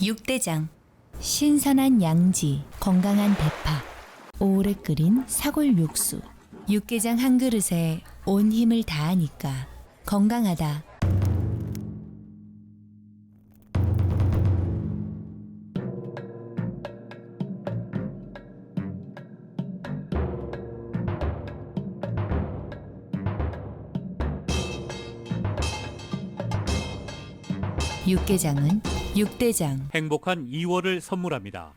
육대장. 신선한 양지, 건강한 대파, 오래 끓인 사골 육수. 육개장 한 그릇에 온 힘을 다하니까 건강하다. 육개장은 육대장. 행복한 2월을 선물합니다.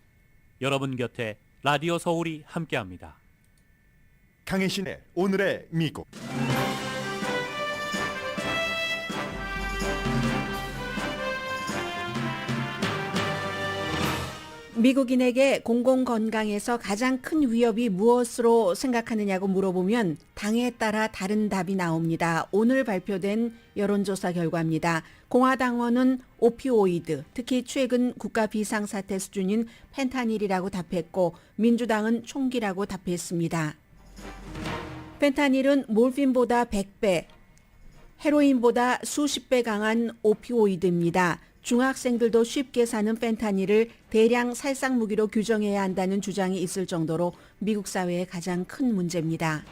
여러분 곁에 라디오 서울이 함께합니다. 강혜신의 오늘의 미국. 미국인에게 공공건강에서 가장 큰 위협이 무엇으로 생각하느냐고 물어보면 당에 따라 다른 답이 나옵니다. 오늘 발표된 여론조사 결과입니다. 공화당원은 오피오이드, 특히 최근 국가 비상사태 수준인 펜타닐이라고 답했고 민주당은 총기라고 답했습니다. 펜타닐은 몰핀보다 100배, 헤로인보다 수십 배 강한 오피오이드입니다. 중학생들도 쉽게 사는 펜타닐을 대량 살상 무기로 규정해야 한다는 주장이 있을 정도로 미국 사회의 가장 큰 문제입니다.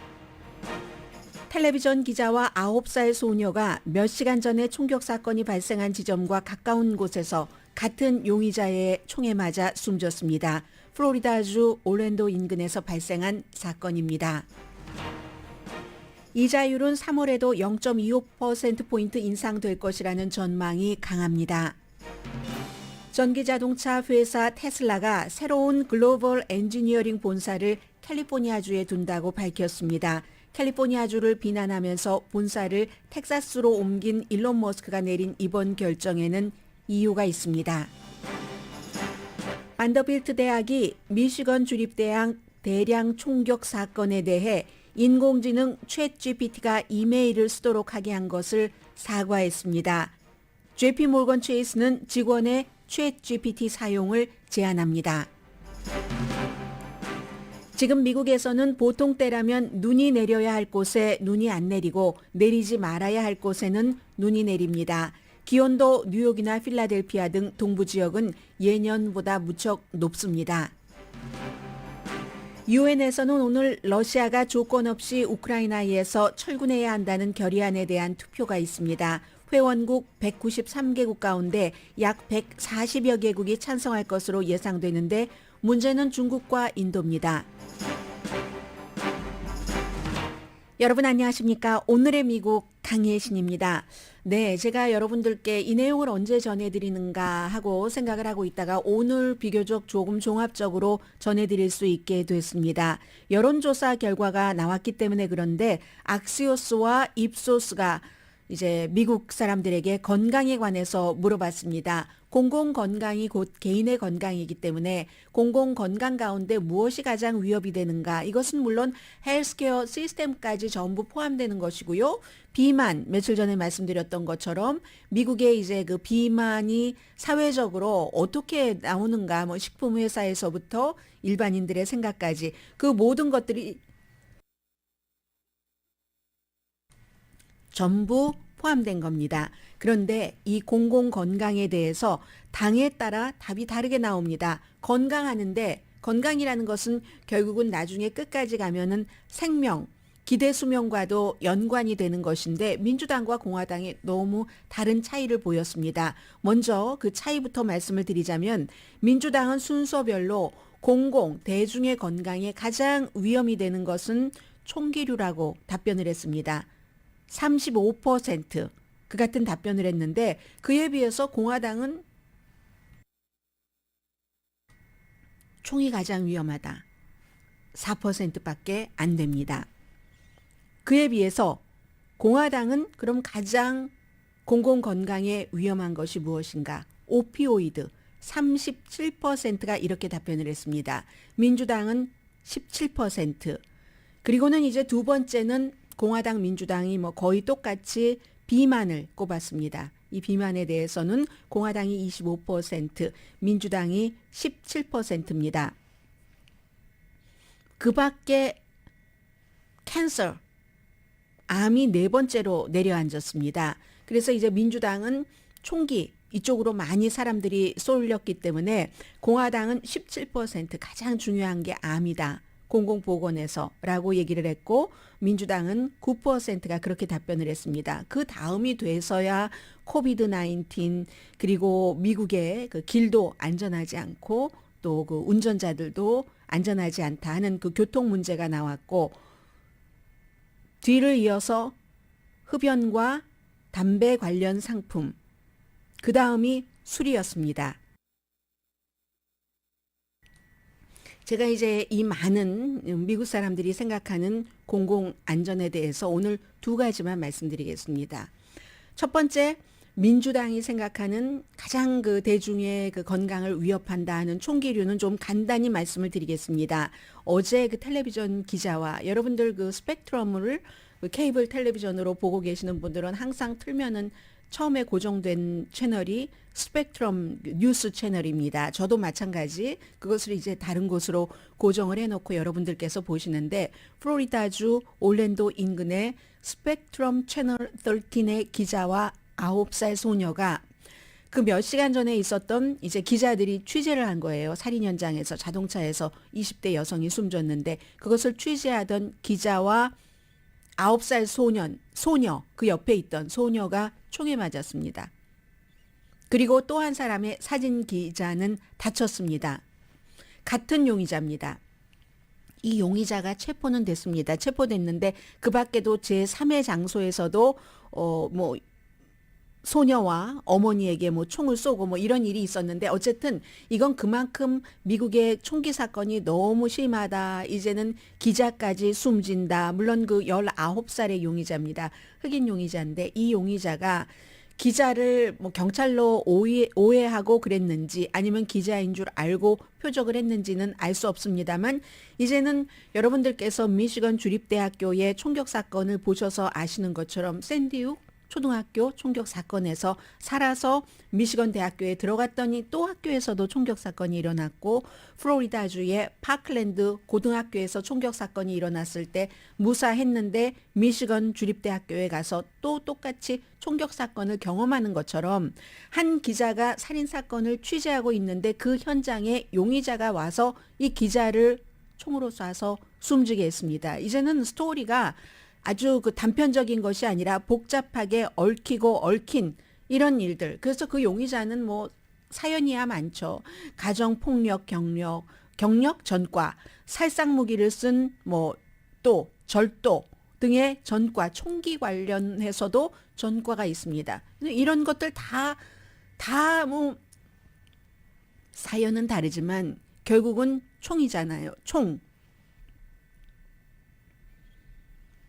텔레비전 기자와 9살 소녀가 몇 시간 전에 총격 사건이 발생한 지점과 가까운 곳에서 같은 용의자의 총에 맞아 숨졌습니다. 플로리다주 올랜도 인근에서 발생한 사건입니다. 이자율은 3월에도 0.25%포인트 인상될 것이라는 전망이 강합니다. 전기자동차 회사 테슬라가 새로운 글로벌 엔지니어링 본사를 캘리포니아주에 둔다고 밝혔습니다. 캘리포니아주를 비난하면서 본사를 텍사스로 옮긴 일론 머스크가 내린 이번 결정에는 이유가 있습니다. 반더빌트 대학이 미시건 주립대학 대량 총격 사건에 대해 인공지능 챗GPT가 이메일을 쓰도록 하게 한 것을 사과했습니다. JP모건 체이스는 직원의 챗GPT 사용을 제한합니다. 지금 미국에서는 보통 때라면 눈이 내려야 할 곳에 눈이 안 내리고 내리지 말아야 할 곳에는 눈이 내립니다. 기온도 뉴욕이나 필라델피아 등 동부 지역은 예년보다 무척 높습니다. 유엔에서는 오늘 러시아가 조건 없이 우크라이나에서 철군해야 한다는 결의안에 대한 투표가 있습니다. 회원국 193개국 가운데 약 140여 개국이 찬성할 것으로 예상되는데 문제는 중국과 인도입니다. 여러분 안녕하십니까? 오늘의 미국 강혜신입니다. 네, 제가 여러분들께 이 내용을 언제 전해드리는가 하고 생각을 하고 있다가 오늘 비교적 조금 종합적으로 전해드릴 수 있게 됐습니다. 여론조사 결과가 나왔기 때문에 그런데 악시오스와 입소스가 이제 미국 사람들에게 건강에 관해서 물어봤습니다. 공공건강이 곧 개인의 건강이기 때문에 공공건강 가운데 무엇이 가장 위협이 되는가? 이것은 물론 헬스케어 시스템까지 전부 포함되는 것이고요. 비만, 며칠 전에 말씀드렸던 것처럼 미국의 이제 그 비만이 사회적으로 어떻게 나오는가? 뭐 식품회사에서부터 일반인들의 생각까지 그 모든 것들이 전부 포함된 겁니다. 그런데 이 공공건강에 대해서 당에 따라 답이 다르게 나옵니다. 건강하는데 건강이라는 것은 결국은 나중에 끝까지 가면은 생명, 기대 수명과도 연관이 되는 것인데 민주당과 공화당이 너무 다른 차이를 보였습니다. 먼저 그 차이부터 말씀을 드리자면 민주당은 순서별로 공공, 대중의 건강에 가장 위험이 되는 것은 총기류라고 답변을 했습니다. 35% 그 같은 답변을 했는데 그에 비해서 공화당은 총이 가장 위험하다. 4%밖에 안 됩니다. 그에 비해서 공화당은 그럼 가장 공공건강에 위험한 것이 무엇인가? 오피오이드 37%가 이렇게 답변을 했습니다. 민주당은 17%. 그리고는 이제 두 번째는 공화당 민주당이 뭐 거의 똑같이 비만을 꼽았습니다. 이 비만에 대해서는 공화당이 25%, 민주당이 17%입니다. 그 밖에 캔서, 암이 네 번째로 내려앉았습니다. 그래서 이제 민주당은 총기, 이쪽으로 많이 사람들이 쏠렸기 때문에 공화당은 17% 가장 중요한 게 암이다. 공공보건에서라고 얘기를 했고 민주당은 9%가 그렇게 답변을 했습니다. 그 다음이 돼서야 코비드 19 그리고 미국의 그 길도 안전하지 않고 또 그 운전자들도 안전하지 않다 하는 그 교통 문제가 나왔고 뒤를 이어서 흡연과 담배 관련 상품 그 다음이 술이었습니다. 제가 이제 이 많은 미국 사람들이 생각하는 공공안전에 대해서 오늘 두 가지만 말씀드리겠습니다. 첫 번째, 민주당이 생각하는 가장 그 대중의 그 건강을 위협한다 하는 총기류는 좀 간단히 말씀을 드리겠습니다. 어제 그 텔레비전 기자와 여러분들 그 스펙트럼을 그 케이블 텔레비전으로 보고 계시는 분들은 항상 틀면은 처음에 고정된 채널이 스펙트럼 뉴스 채널입니다. 저도 마찬가지 그것을 이제 다른 곳으로 고정을 해놓고 여러분들께서 보시는데 플로리다주 올랜도 인근의 스펙트럼 채널 13의 기자와 9살 소녀가 그 몇 시간 전에 있었던 이제 기자들이 취재를 한 거예요. 살인 현장에서 자동차에서 20대 여성이 숨졌는데 그것을 취재하던 기자와 9살 소녀 그 옆에 있던 소녀가 총에 맞았습니다. 그리고 또 한 사람의 사진 기자는 다쳤습니다. 같은 용의자입니다. 이 용의자가 체포는 됐습니다. 체포됐는데 그 밖에도 제3의 장소에서도 뭐 소녀와 어머니에게 뭐 총을 쏘고 뭐 이런 일이 있었는데 어쨌든 이건 그만큼 미국의 총기 사건이 너무 심하다. 이제는 기자까지 숨진다. 물론 그 19살의 용의자입니다. 흑인 용의자인데 이 용의자가 기자를 뭐 경찰로 오해하고 그랬는지 아니면 기자인 줄 알고 표적을 했는지는 알 수 없습니다만 이제는 여러분들께서 미시건 주립대학교의 총격 사건을 보셔서 아시는 것처럼 샌디욱 초등학교 총격 사건에서 살아서 미시건 대학교에 들어갔더니 또 학교에서도 총격 사건이 일어났고 플로리다주의 파클랜드 고등학교에서 총격 사건이 일어났을 때 무사했는데 미시건 주립대학교에 가서 또 똑같이 총격 사건을 경험하는 것처럼 한 기자가 살인 사건을 취재하고 있는데 그 현장에 용의자가 와서 이 기자를 총으로 쏴서 숨지게 했습니다. 이제는 스토리가 아주 그 단편적인 것이 아니라 복잡하게 얽히고 얽힌 이런 일들. 그래서 그 용의자는 뭐 사연이야 많죠. 가정폭력 경력 전과, 살상무기를 쓴 뭐 또 절도 등의 전과, 총기 관련해서도 전과가 있습니다. 이런 것들 다 뭐 사연은 다르지만 결국은 총이잖아요. 총.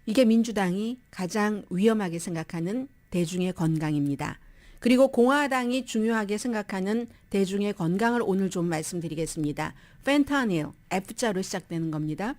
이게 민주당이 가장 위험하게 생각하는 대중의 건강입니다. 그리고 공화당이 중요하게 생각하는 대중의 건강을 오늘 좀 말씀드리겠습니다. 펜타닐, F자로 시작되는 겁니다.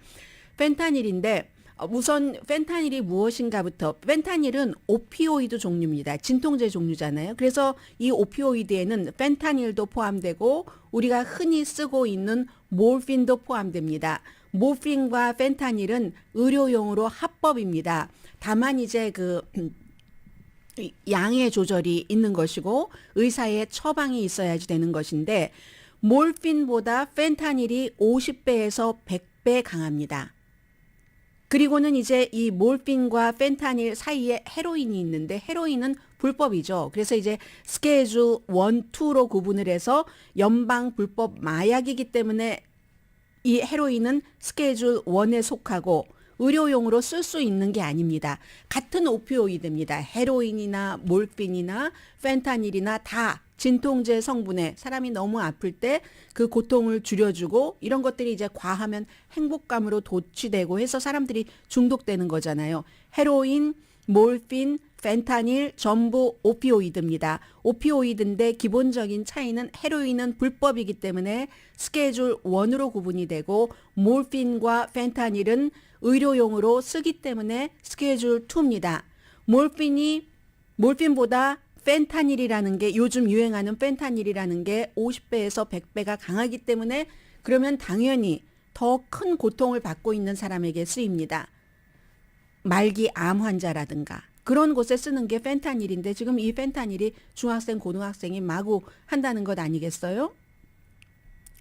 펜타닐인데 우선 펜타닐이 무엇인가부터 펜타닐은 오피오이드 종류입니다. 진통제 종류잖아요. 그래서 이 오피오이드에는 펜타닐도 포함되고 우리가 흔히 쓰고 있는 몰핀도 포함됩니다. 모핀과 펜타닐은 의료용으로 합법입니다. 다만 이제 그 양의 조절이 있는 것이고 의사의 처방이 있어야지 되는 것인데 몰핀보다 펜타닐이 50배에서 100배 강합니다. 그리고는 이제 이 몰핀과 펜타닐 사이에 헤로인이 있는데 헤로인은 불법이죠. 그래서 이제 스케줄 1, 2로 구분을 해서 연방 불법 마약이기 때문에 이 헤로인은 스케줄 1에 속하고 의료용으로 쓸 수 있는 게 아닙니다. 같은 오피오이드입니다. 헤로인이나 몰핀이나 펜타닐이나 다 진통제 성분에 사람이 너무 아플 때 그 고통을 줄여주고 이런 것들이 이제 과하면 행복감으로 도취되고 해서 사람들이 중독되는 거잖아요. 헤로인, 몰핀, 펜타닐 전부 오피오이드입니다. 오피오이드인데 기본적인 차이는 헤로인은 불법이기 때문에 스케줄 1으로 구분이 되고 몰핀과 펜타닐은 의료용으로 쓰기 때문에 스케줄 2입니다. 몰핀보다 펜타닐이라는 게 요즘 유행하는 펜타닐이라는 게 50배에서 100배가 강하기 때문에 그러면 당연히 더 큰 고통을 받고 있는 사람에게 쓰입니다. 말기 암 환자라든가 그런 곳에 쓰는 게 펜타닐인데 지금 이 펜타닐이 중학생, 고등학생이 마구 한다는 것 아니겠어요?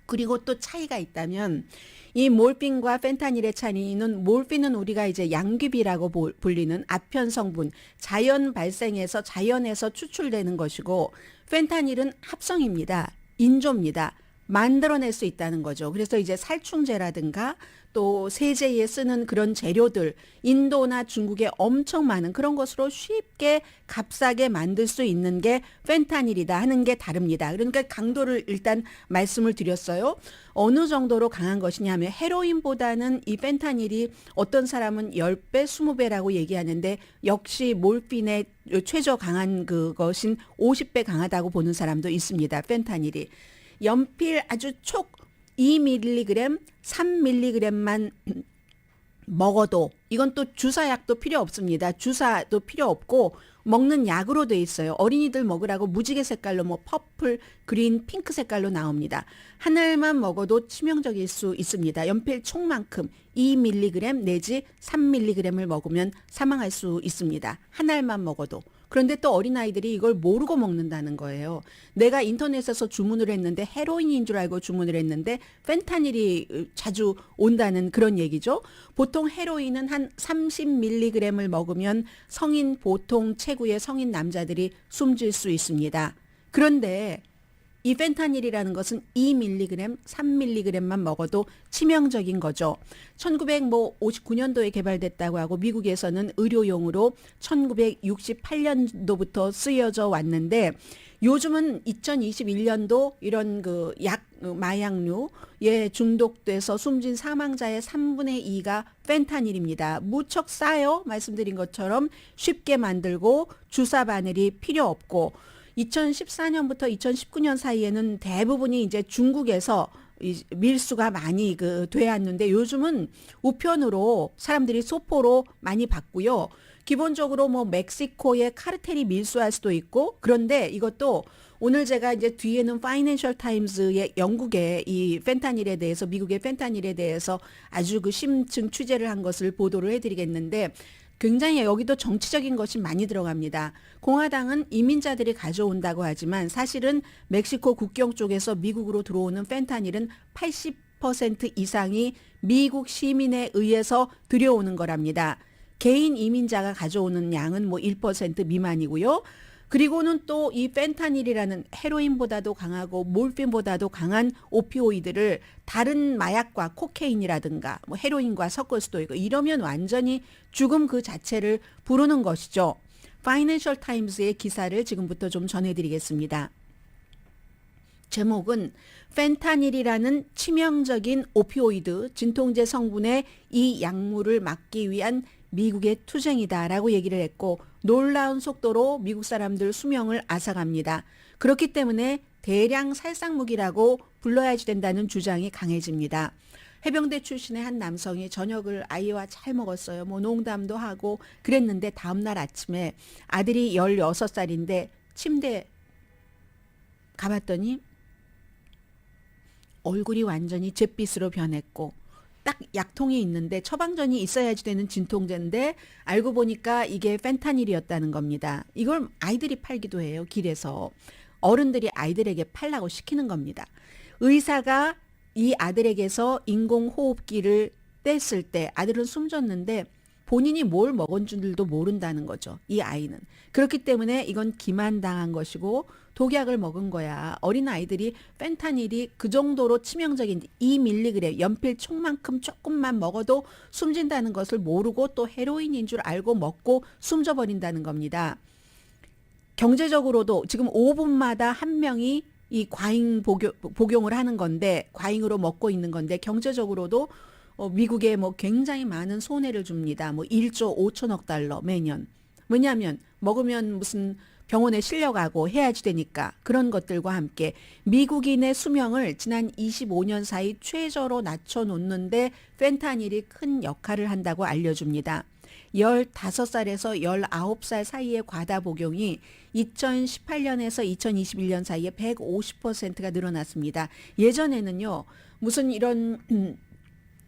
그리고 또 차이가 있다면 이 몰핀과 펜타닐의 차이는 몰핀은 우리가 이제 양귀비라고 불리는 아편 성분, 자연 발생해서 자연에서 추출되는 것이고 펜타닐은 합성입니다. 인조입니다. 만들어낼 수 있다는 거죠. 그래서 이제 살충제라든가 또 세제에 쓰는 그런 재료들, 인도나 중국에 엄청 많은 그런 것으로 쉽게 값싸게 만들 수 있는 게 펜타닐이다 하는 게 다릅니다. 그러니까 강도를 일단 말씀을 드렸어요. 어느 정도로 강한 것이냐 하면 헤로인보다는 이 펜타닐이 어떤 사람은 10배, 20배라고 얘기하는데 역시 몰핀의 최저 강한 그것인 50배 강하다고 보는 사람도 있습니다. 펜타닐이. 연필 아주 촉 2mg, 3mg만 먹어도 이건 또 주사약도 필요 없습니다. 주사도 필요 없고 먹는 약으로 돼 있어요. 어린이들 먹으라고 무지개 색깔로 뭐 퍼플, 그린, 핑크 색깔로 나옵니다. 한 알만 먹어도 치명적일 수 있습니다. 연필 총만큼 2mg 내지 3mg을 먹으면 사망할 수 있습니다. 한 알만 먹어도. 그런데 또 어린아이들이 이걸 모르고 먹는다는 거예요. 내가 인터넷에서 주문을 했는데 헤로인인 줄 알고 주문을 했는데 펜타닐이 자주 온다는 그런 얘기죠. 보통 헤로인은 한 30mg을 먹으면 성인 보통 체구의 성인 남자들이 숨질 수 있습니다. 그런데 이 펜타닐이라는 것은 2mg, 3mg만 먹어도 치명적인 거죠. 1959년도에 개발됐다고 하고 미국에서는 의료용으로 1968년도부터 쓰여져 왔는데 요즘은 2021년도 이런 그 마약류에 중독돼서 숨진 사망자의 3분의 2가 펜타닐입니다. 무척 싸요. 말씀드린 것처럼 쉽게 만들고 주사 바늘이 필요 없고 2014년부터 2019년 사이에는 대부분이 이제 중국에서 밀수가 많이 되었는데 요즘은 우편으로 사람들이 소포로 많이 받고요. 기본적으로 뭐 멕시코의 카르텔이 밀수할 수도 있고 그런데 이것도 오늘 제가 이제 뒤에는 파이낸셜 타임즈의 영국의 이 펜타닐에 대해서 미국의 펜타닐에 대해서 아주 그 심층 취재를 한 것을 보도를 해드리겠는데 굉장히 여기도 정치적인 것이 많이 들어갑니다. 공화당은 이민자들이 가져온다고 하지만 사실은 멕시코 국경 쪽에서 미국으로 들어오는 펜타닐은 80% 이상이 미국 시민에 의해서 들여오는 거랍니다. 개인 이민자가 가져오는 양은 뭐 1% 미만이고요. 그리고는 또 이 펜타닐이라는 헤로인보다도 강하고 몰핀보다도 강한 오피오이드를 다른 마약과 코케인이라든가 뭐 헤로인과 섞을 수도 있고 이러면 완전히 죽음 그 자체를 부르는 것이죠. 파이낸셜 타임스의 기사를 지금부터 좀 전해드리겠습니다. 제목은 펜타닐이라는 치명적인 오피오이드 진통제 성분의 이 약물을 막기 위한 미국의 투쟁이다라고 얘기를 했고 놀라운 속도로 미국 사람들 수명을 앗아갑니다. 그렇기 때문에 대량 살상무기라고 불러야지 된다는 주장이 강해집니다. 해병대 출신의 한 남성이 저녁을 아이와 잘 먹었어요. 뭐 농담도 하고 그랬는데 다음날 아침에 아들이 16살인데 침대에 가봤더니 얼굴이 완전히 잿빛으로 변했고 딱 약통이 있는데 처방전이 있어야지 되는 진통제인데 알고 보니까 이게 펜타닐이었다는 겁니다. 이걸 아이들이 팔기도 해요. 길에서. 어른들이 아이들에게 팔라고 시키는 겁니다. 의사가 이 아들에게서 인공호흡기를 뗐을 때 아들은 숨졌는데 본인이 뭘 먹은 줄도 모른다는 거죠. 이 아이는. 그렇기 때문에 이건 기만당한 것이고 독약을 먹은 거야. 어린아이들이 펜타닐이 그 정도로 치명적인 2mg 연필 총만큼 조금만 먹어도 숨진다는 것을 모르고 또 헤로인인 줄 알고 먹고 숨져버린다는 겁니다. 경제적으로도 지금 5분마다 한 명이 이 과잉 복용을 하는 건데 과잉으로 먹고 있는 건데 경제적으로도 미국에 뭐 굉장히 많은 손해를 줍니다. 뭐 1조 5천억 달러 매년. 뭐냐면 먹으면 무슨 병원에 실려가고 해야지 되니까 그런 것들과 함께 미국인의 수명을 지난 25년 사이 최저로 낮춰놓는데 펜타닐이 큰 역할을 한다고 알려줍니다. 15살에서 19살 사이의 과다 복용이 2018년에서 2021년 사이에 150%가 늘어났습니다. 예전에는요. 무슨 이런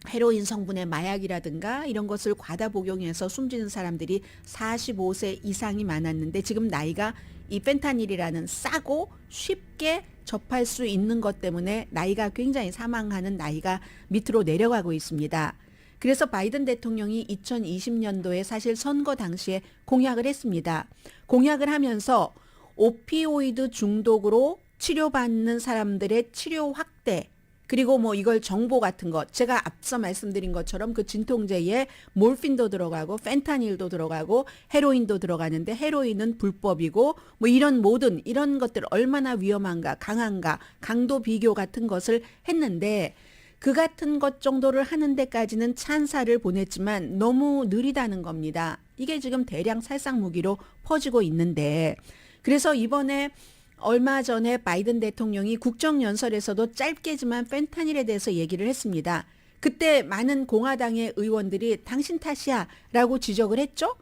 헤로인 성분의 마약이라든가 이런 것을 과다 복용해서 숨지는 사람들이 45세 이상이 많았는데 지금 나이가 이 펜타닐이라는 싸고 쉽게 접할 수 있는 것 때문에 나이가 굉장히 사망하는 나이가 밑으로 내려가고 있습니다. 그래서 바이든 대통령이 2020년도에 사실 선거 당시에 공약을 했습니다. 공약을 하면서 오피오이드 중독으로 치료받는 사람들의 치료 확대, 그리고 뭐 이걸 정보 같은 것, 제가 앞서 말씀드린 것처럼 그 진통제에 몰핀도 들어가고 펜타닐도 들어가고 헤로인도 들어가는데 헤로인은 불법이고 뭐 이런 모든 이런 것들 얼마나 위험한가, 강한가, 강도 비교 같은 것을 했는데 그 같은 것 정도를 하는 데까지는 찬사를 보냈지만 너무 느리다는 겁니다. 이게 지금 대량 살상 무기로 퍼지고 있는데, 그래서 이번에 얼마 전에 바이든 대통령이 국정연설에서도 짧게지만 펜타닐에 대해서 얘기를 했습니다. 그때 많은 공화당의 의원들이 당신 탓이야 라고 지적을 했죠.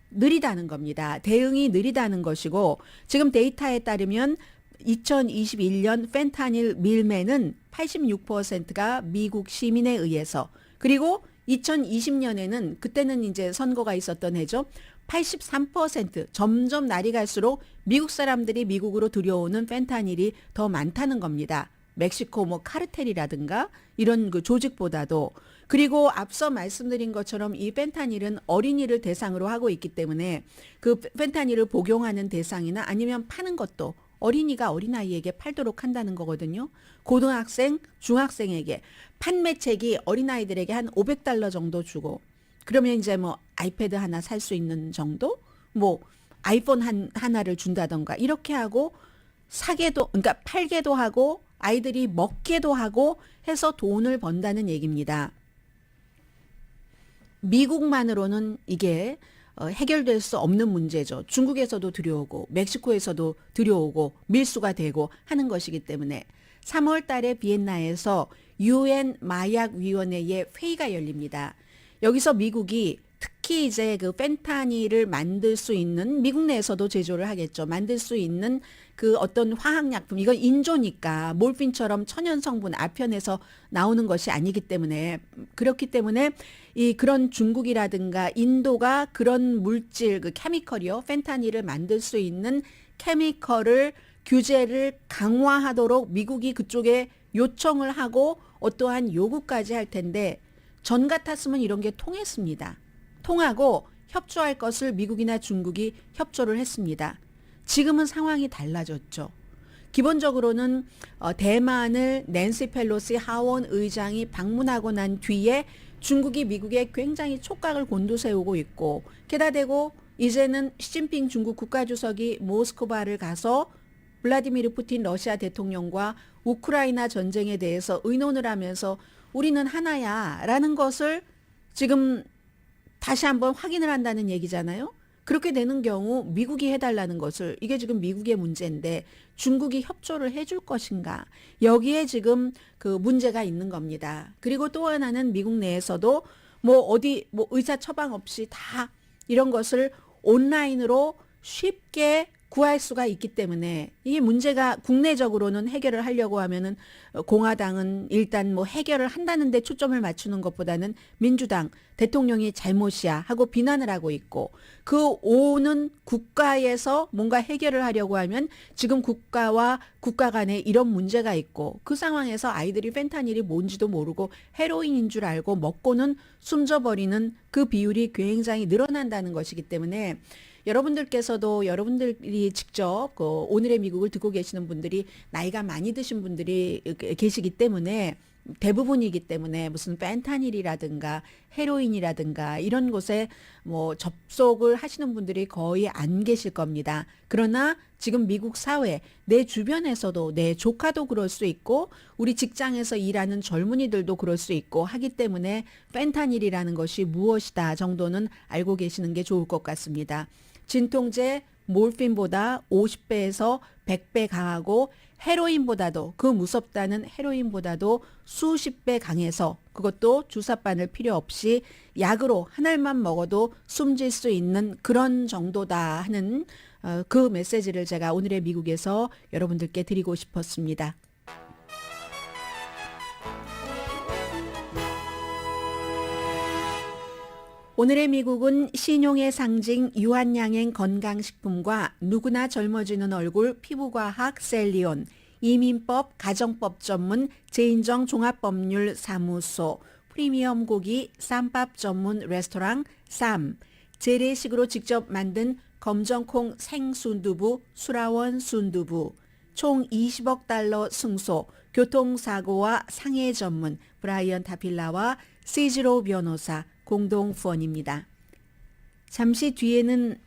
느리다는 겁니다. 대응이 느리다는 것이고, 지금 데이터에 따르면 2021년 펜타닐 밀매는 86%가 미국 시민에 의해서, 그리고 2020년에는 그때는 이제 선거가 있었던 해죠. 83% 점점 날이 갈수록 미국 사람들이 미국으로 들여오는 펜타닐이 더 많다는 겁니다. 멕시코 뭐 카르텔이라든가 이런 그 조직보다도. 그리고 앞서 말씀드린 것처럼 이 펜타닐은 어린이를 대상으로 하고 있기 때문에 그 펜타닐을 복용하는 대상이나 아니면 파는 것도 어린이가 어린아이에게 팔도록 한다는 거거든요. 고등학생, 중학생에게 판매책이 어린아이들에게 한 $500 정도 주고, 그러면 이제 뭐 아이패드 하나 살 수 있는 정도? 뭐 아이폰 하나를 준다던가 이렇게 하고 사게도, 그러니까 팔게도 하고 아이들이 먹게도 하고 해서 돈을 번다는 얘기입니다. 미국만으로는 이게 해결될 수 없는 문제죠. 중국에서도 들여오고 멕시코에서도 들여오고 밀수가 되고 하는 것이기 때문에 3월 달에 비엔나에서 UN 마약위원회의 회의가 열립니다. 여기서 미국이 특히 이제 그 펜타닐을 만들 수 있는, 미국 내에서도 제조를 하겠죠. 만들 수 있는 그 어떤 화학약품, 이건 인조니까 몰핀처럼 천연 성분 아편에서 나오는 것이 아니기 때문에, 그렇기 때문에 이 그런 중국이라든가 인도가 그런 물질, 그 케미컬이요, 펜타닐을 만들 수 있는 케미컬을 규제를 강화하도록 미국이 그쪽에 요청을 하고 어떠한 요구까지 할 텐데, 전 같았으면 이런 게 통했습니다. 통하고 협조할 것을 미국이나 중국이 협조를 했습니다. 지금은 상황이 달라졌죠. 기본적으로는 대만을 낸시 펠로시 하원 의장이 방문하고 난 뒤에 중국이 미국에 굉장히 촉각을 곤두세우고 있고, 게다 대고 이제는 시진핑 중국 국가주석이 모스크바를 가서 블라디미르 푸틴 러시아 대통령과 우크라이나 전쟁에 대해서 의논을 하면서 우리는 하나야 라는 것을 지금 다시 한번 확인을 한다는 얘기잖아요. 그렇게 되는 경우 미국이 해달라는 것을, 이게 지금 미국의 문제인데 중국이 협조를 해줄 것인가, 여기에 지금 그 문제가 있는 겁니다. 그리고 또 하나는 미국 내에서도 뭐 어디 뭐 의사 처방 없이 다 이런 것을 온라인으로 쉽게 구할 수가 있기 때문에 이게 문제가 국내적으로는 해결을 하려고 하면은 공화당은 일단 뭐 해결을 한다는 데 초점을 맞추는 것보다는 민주당 대통령이 잘못이야 하고 비난을 하고 있고, 그 오는 국가에서 뭔가 해결을 하려고 하면 지금 국가와 국가 간에 이런 문제가 있고, 그 상황에서 아이들이 펜타닐이 뭔지도 모르고 헤로인인 줄 알고 먹고는 숨져버리는 그 비율이 굉장히 늘어난다는 것이기 때문에 여러분들께서도, 여러분들이 직접 오늘의 미국을 듣고 계시는 분들이 나이가 많이 드신 분들이 계시기 때문에, 대부분이기 때문에 무슨 펜타닐이라든가 헤로인이라든가 이런 곳에 뭐 접속을 하시는 분들이 거의 안 계실 겁니다. 그러나 지금 미국 사회, 내 주변에서도, 내 조카도 그럴 수 있고 우리 직장에서 일하는 젊은이들도 그럴 수 있고 하기 때문에 펜타닐이라는 것이 무엇이다 정도는 알고 계시는 게 좋을 것 같습니다. 진통제 몰핀보다 50배에서 100배 강하고, 헤로인보다도, 그 무섭다는 헤로인보다도 수십 배 강해서, 그것도 주사바늘 필요 없이 약으로 한 알만 먹어도 숨질 수 있는 그런 정도다 하는 그 메시지를 제가 오늘의 미국에서 여러분들께 드리고 싶었습니다. 오늘의 미국은 신용의 상징 유한양행 건강식품과 누구나 젊어지는 얼굴 피부과학 셀리온, 이민법 가정법 전문 제인정 종합법률 사무소, 프리미엄 고기 쌈밥 전문 레스토랑 쌈, 재래식으로 직접 만든 검정콩 생순두부 수라원 순두부, 총 20억 달러 승소, 교통사고와 상해 전문 브라이언 타필라와 시즈로 변호사 공동 후원입니다. 잠시 뒤에는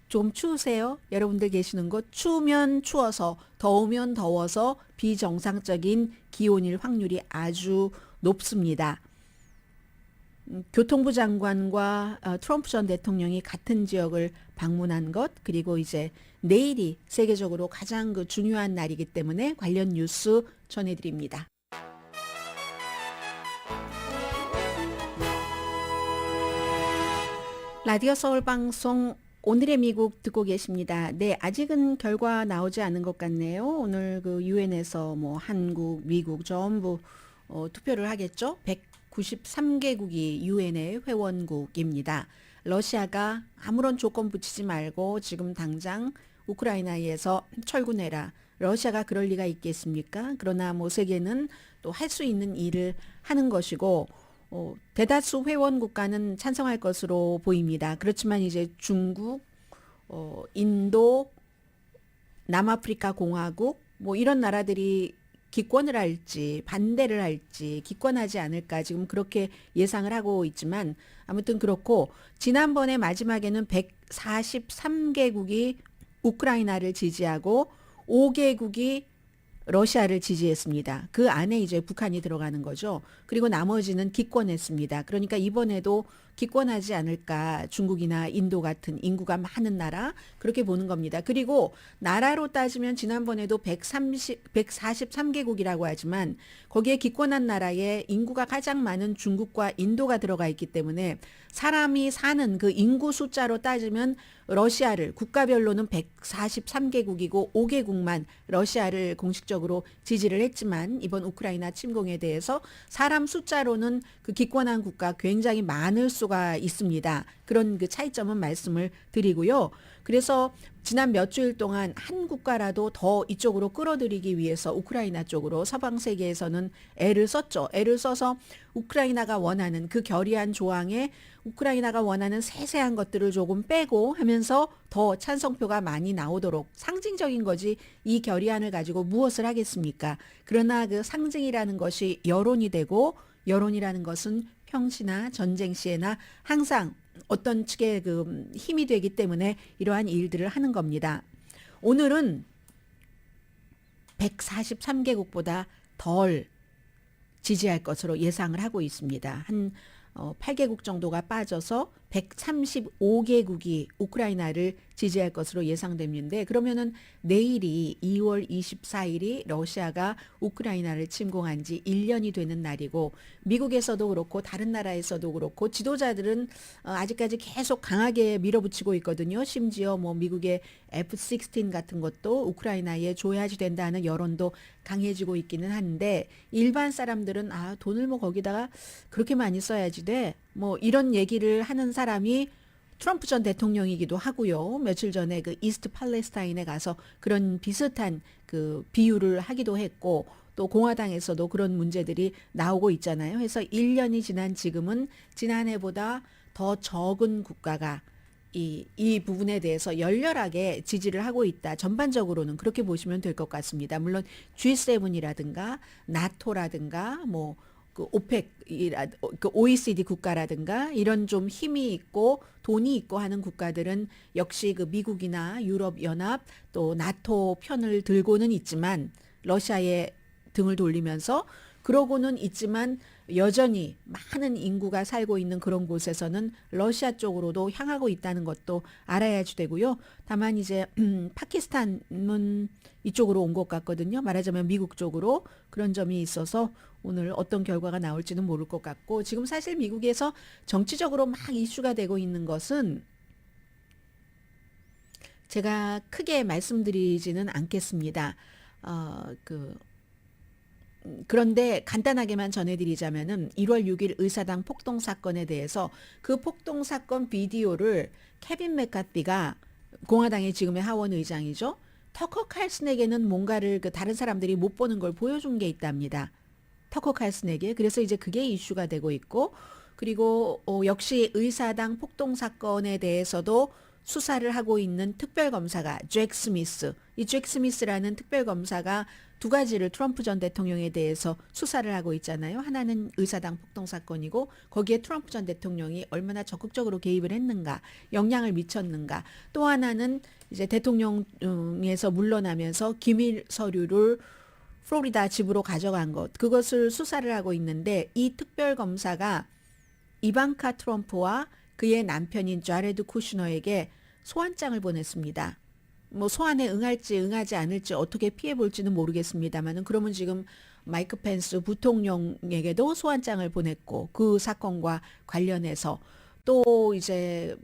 좀 추우세요? 여러분들 계시는 곳 추우면 추워서 더우면 더워서 비정상적인 기온일 확률이 아주 높습니다. 교통부 장관과 트럼프 전 대통령이 같은 지역을 방문한 것, 그리고 이제 내일이 세계적으로 가장 중요한 날이기 때문에 관련 뉴스 전해드립니다. 라디오 서울 방송 오늘의 미국 듣고 계십니다. 네, 아직은 결과 나오지 않은 것 같네요. 오늘 유엔에서 한국, 미국 전부 투표를 하겠죠. 193개국이 유엔의 회원국입니다. 러시아가 아무런 조건 붙이지 말고 지금 당장 우크라이나에서 철군해라. 러시아가 그럴 리가 있겠습니까? 그러나 세계는 또 할 수 있는 일을 하는 것이고 대다수 회원 국가는 찬성할 것으로 보입니다. 그렇지만 이제 중국, 인도, 남아프리카 공화국 이런 나라들이 기권을 할지 반대를 할지 기권하지 않을까 지금 그렇게 예상을 하고 있지만 아무튼 그렇고 지난번에 마지막에는 143개국이 우크라이나를 지지하고 5개국이 러시아를 지지했습니다. 그 안에 이제 북한이 들어가는 거죠. 그리고 나머지는 기권했습니다. 그러니까 이번에도 기권하지 않을까 중국이나 인도 같은 인구가 많은 나라 그렇게 보는 겁니다. 그리고 나라로 따지면 지난번에도 143개국이라고 하지만 거기에 기권한 나라에 인구가 가장 많은 중국과 인도가 들어가 있기 때문에 사람이 사는 그 인구 숫자로 따지면 러시아를 국가별로는 143개국이고 5개국만 러시아를 공식적으로 지지를 했지만 이번 우크라이나 침공에 대해서 사람 숫자로는 그 기권한 국가 굉장히 많을 수가 있습니다. 그런 그 차이점은 말씀을 드리고요. 그래서 지난 몇 주일 동안 한 국가라도 더 이쪽으로 끌어들이기 위해서 우크라이나 쪽으로 서방 세계에서는 애를 썼죠. 애를 써서 우크라이나가 원하는 그 결의안 조항에 우크라이나가 원하는 세세한 것들을 조금 빼고 하면서 더 찬성표가 많이 나오도록 상징적인 거지 이 결의안을 가지고 무엇을 하겠습니까? 그러나 그 상징이라는 것이 여론이 되고 여론이라는 것은 평시나 전쟁 시에나 항상 어떤 측의 그 힘이 되기 때문에 이러한 일들을 하는 겁니다. 오늘은 143개국보다 덜 지지할 것으로 예상을 하고 있습니다. 한 8개국 정도가 빠져서 135개국이 우크라이나를 지지할 것으로 예상되는데 그러면은 내일이 2월 24일이 러시아가 우크라이나를 침공한 지 1년이 되는 날이고 미국에서도 그렇고 다른 나라에서도 그렇고 지도자들은 아직까지 계속 강하게 밀어붙이고 있거든요. 심지어 미국의 F-16 같은 것도 우크라이나에 줘야지 된다는 여론도 강해지고 있기는 한데 일반 사람들은 돈을 거기다가 그렇게 많이 써야지 돼. 이런 얘기를 하는 사람이 트럼프 전 대통령이기도 하고요. 며칠 전에 그 이스트 팔레스타인에 가서 그런 비슷한 그 비유를 하기도 했고 또 공화당에서도 그런 문제들이 나오고 있잖아요. 그래서 1년이 지난 지금은 지난해보다 더 적은 국가가 이 부분에 대해서 열렬하게 지지를 하고 있다. 전반적으로는 그렇게 보시면 될 것 같습니다. 물론 G7이라든가 나토라든가 그 오펙, 그 OECD 국가라든가 이런 좀 힘이 있고 돈이 있고 하는 국가들은 역시 그 미국이나 유럽 연합 또 나토 편을 들고는 있지만 러시아에 등을 돌리면서 그러고는 있지만 여전히 많은 인구가 살고 있는 그런 곳에서는 러시아 쪽으로도 향하고 있다는 것도 알아야지 되고요. 다만 이제 파키스탄은 이쪽으로 온 것 같거든요. 말하자면 미국 쪽으로 그런 점이 있어서 오늘 어떤 결과가 나올지는 모를 것 같고 지금 사실 미국에서 정치적으로 막 이슈가 되고 있는 것은 제가 크게 말씀드리지는 않겠습니다. 그런데 간단하게만 전해드리자면은 1월 6일 의사당 폭동 사건에 대해서 그 폭동 사건 비디오를 케빈 맥카티가 공화당의 지금의 하원 의장이죠. 터커 칼슨에게는 뭔가를 그 다른 사람들이 못 보는 걸 보여준 게 있답니다. 터커 칼슨에게. 그래서 이제 그게 이슈가 되고 있고, 그리고 역시 의사당 폭동 사건에 대해서도 수사를 하고 있는 특별검사가 잭 스미스. 이 잭 스미스라는 특별검사가 두 가지를 트럼프 전 대통령에 대해서 수사를 하고 있잖아요. 하나는 의사당 폭동 사건이고 거기에 트럼프 전 대통령이 얼마나 적극적으로 개입을 했는가, 영향을 미쳤는가. 또 하나는 이제 대통령에서 물러나면서 기밀 서류를 플로리다 집으로 가져간 것. 그것을 수사를 하고 있는데 이 특별검사가 이방카 트럼프와 그의 남편인 자레드 쿠슈너에게 소환장을 보냈습니다. 뭐 소환에 응할지 응하지 않을지 어떻게 피해 볼지는 모르겠습니다만은 그러면 지금 마이크 펜스 부통령에게도 소환장을 보냈고 그 사건과 관련해서 또 이제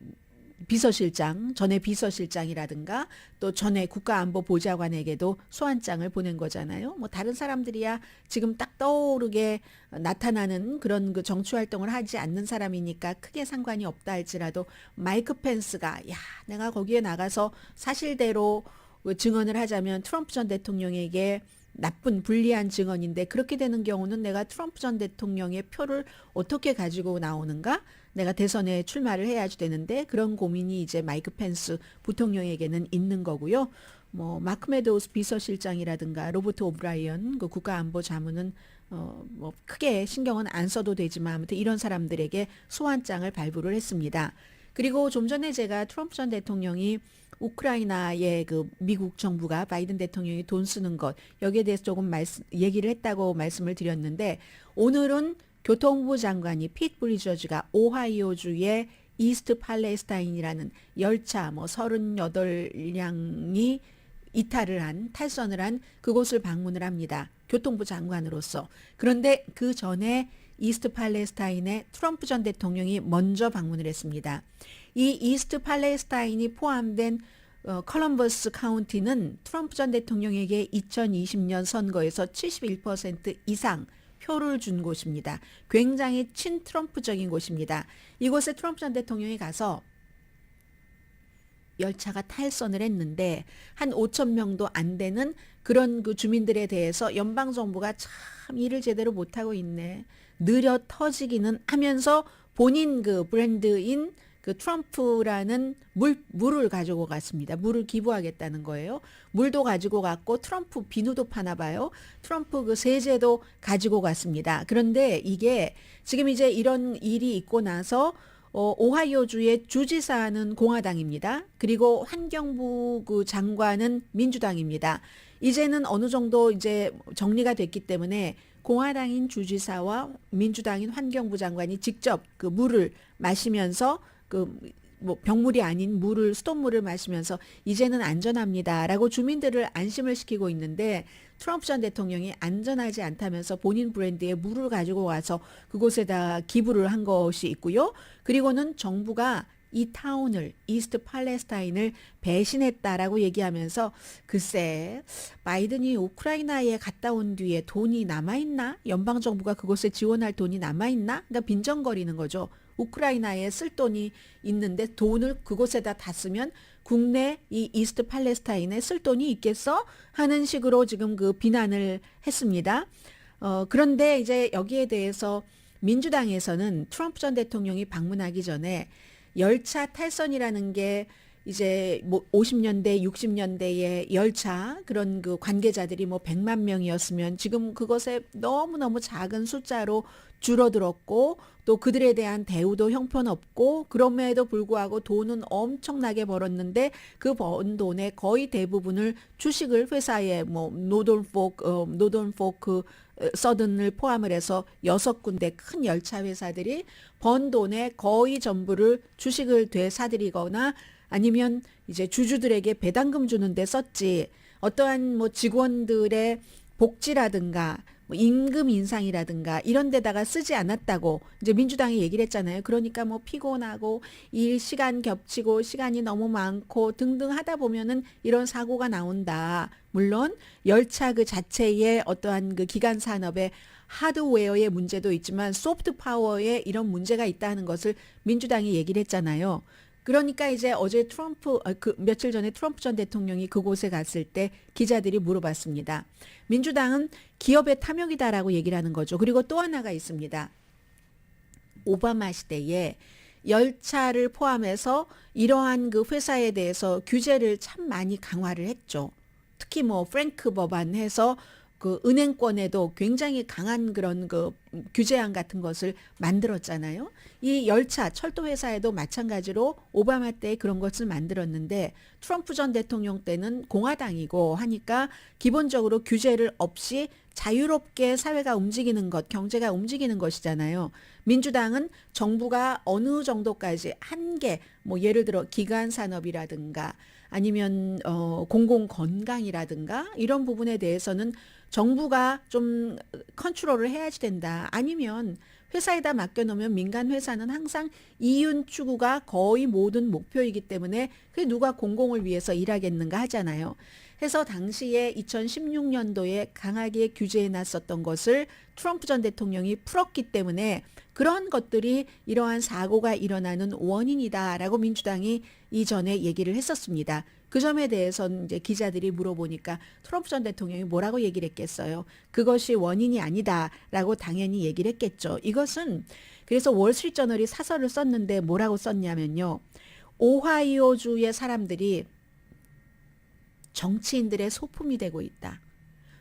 비서실장, 전에 비서실장이라든가 또 전에 국가안보보좌관에게도 소환장을 보낸 거잖아요. 뭐 다른 사람들이야 지금 딱 떠오르게 나타나는 그런 그 정치 활동을 하지 않는 사람이니까 크게 상관이 없다 할지라도 마이크 펜스가 야, 내가 거기에 나가서 사실대로 증언을 하자면 트럼프 전 대통령에게 나쁜 불리한 증언인데 그렇게 되는 경우는 내가 트럼프 전 대통령의 표를 어떻게 가지고 나오는가? 내가 대선에 출마를 해야지 되는데 그런 고민이 이제 마이크 펜스 부통령에게는 있는 거고요. 뭐 마크 메도우스 비서실장이라든가 로버트 오브라이언 그 국가안보자문은 뭐 크게 신경은 안 써도 되지만 아무튼 이런 사람들에게 소환장을 발부를 했습니다. 그리고 좀 전에 제가 트럼프 전 대통령이 우크라이나에 그 미국 정부가 바이든 대통령이 돈 쓰는 것 여기에 대해서 조금 얘기를 했다고 말씀을 드렸는데 오늘은 교통부 장관이 핏 브리저즈가 오하이오주의 이스트 팔레스타인이라는 열차 뭐 38량이 이탈을 한 탈선을 한 그곳을 방문을 합니다. 교통부 장관으로서. 그런데 그 전에 이스트 팔레스타인에 트럼프 전 대통령이 먼저 방문을 했습니다. 이 이스트 팔레스타인이 포함된 컬럼버스 카운티는 트럼프 전 대통령에게 2020년 선거에서 71% 이상 표를 준 곳입니다. 굉장히 친트럼프적인 곳입니다. 이곳에 트럼프 전 대통령이 가서 열차가 탈선을 했는데 한 5천 명도 안 되는 그런 그 주민들에 대해서 연방 정부가 참 일을 제대로 못하고 있네. 느려 터지기는 하면서 본인 그 브랜드인 그 트럼프라는 물을 가지고 갔습니다. 물을 기부하겠다는 거예요. 물도 가지고 갔고 트럼프 비누도 파나 봐요. 트럼프 그 세제도 가지고 갔습니다. 그런데 이게 지금 이제 이런 일이 있고 나서 오하이오주의 주지사는 공화당입니다. 그리고 환경부 그 장관은 민주당입니다. 이제는 어느 정도 이제 정리가 됐기 때문에 공화당인 주지사와 민주당인 환경부 장관이 직접 그 물을 마시면서 뭐 병물이 아닌 물을 수돗물을 마시면서 이제는 안전합니다라고 주민들을 안심을 시키고 있는데 트럼프 전 대통령이 안전하지 않다면서 본인 브랜드의 물을 가지고 와서 그곳에다 기부를 한 것이 있고요. 그리고는 정부가 이 타운을 이스트 팔레스타인을 배신했다라고 얘기하면서 글쎄 바이든이 우크라이나에 갔다 온 뒤에 돈이 남아있나? 연방정부가 그곳에 지원할 돈이 남아있나? 그러니까 빈정거리는 거죠. 우크라이나에 쓸 돈이 있는데 돈을 그곳에다 다 쓰면 국내 이 이스트 팔레스타인에 쓸 돈이 있겠어? 하는 식으로 지금 그 비난을 했습니다. 그런데 이제 여기에 대해서 민주당에서는 트럼프 전 대통령이 방문하기 전에 열차 탈선이라는 게 이제 뭐 50년대, 60년대의 열차 그런 그 관계자들이 뭐 100만 명이었으면 지금 그것에 너무너무 작은 숫자로 줄어들었고 또 그들에 대한 대우도 형편없고 그럼에도 불구하고 돈은 엄청나게 벌었는데 그 번 돈의 거의 대부분을 주식을 회사에 뭐 노던포크 서든을 포함을 해서 6군데 큰 열차 회사들이 번 돈의 거의 전부를 주식을 되사들이거나 아니면 이제 주주들에게 배당금 주는데 썼지 어떠한 뭐 직원들의 복지라든가 뭐 임금 인상이라든가 이런 데다가 쓰지 않았다고 이제 민주당이 얘기를 했잖아요. 그러니까 뭐 피곤하고 일 시간 겹치고 시간이 너무 많고 등등 하다 보면은 이런 사고가 나온다. 물론 열차 그 자체의 어떠한 그 기간 산업의 하드웨어의 문제도 있지만 소프트 파워에 이런 문제가 있다는 것을 민주당이 얘기를 했잖아요. 그러니까 이제 어제 며칠 전에 트럼프 전 대통령이 그곳에 갔을 때 기자들이 물어봤습니다. 민주당은 기업의 탐욕이다라고 얘기를 하는 거죠. 그리고 또 하나가 있습니다. 오바마 시대에 열차를 포함해서 이러한 그 회사에 대해서 규제를 참 많이 강화를 했죠. 특히 뭐 프랭크 법안 해서 그 은행권에도 굉장히 강한 그런 그 규제안 같은 것을 만들었잖아요. 이 열차, 철도 회사에도 마찬가지로 오바마 때 그런 것을 만들었는데 트럼프 전 대통령 때는 공화당이고 하니까 기본적으로 규제를 없이 자유롭게 사회가 움직이는 것, 경제가 움직이는 것이잖아요. 민주당은 정부가 어느 정도까지 한계, 뭐 예를 들어 기간 산업이라든가 아니면 공공 건강이라든가 이런 부분에 대해서는 정부가 좀 컨트롤을 해야지 된다. 아니면 회사에다 맡겨놓으면 민간 회사는 항상 이윤 추구가 거의 모든 목표이기 때문에 그게 누가 공공을 위해서 일하겠는가 하잖아요. 해서 당시에 2016년도에 강하게 규제해 놨었던 것을 트럼프 전 대통령이 풀었기 때문에 그런 것들이 이러한 사고가 일어나는 원인이다라고 민주당이 이전에 얘기를 했었습니다. 그 점에 대해서는 이제 기자들이 물어보니까 트럼프 전 대통령이 뭐라고 얘기를 했겠어요. 그것이 원인이 아니다라고 당연히 얘기를 했겠죠. 이것은 그래서 월스트리트저널이 사설을 썼는데 뭐라고 썼냐면요. 오하이오주의 사람들이 정치인들의 소품이 되고 있다.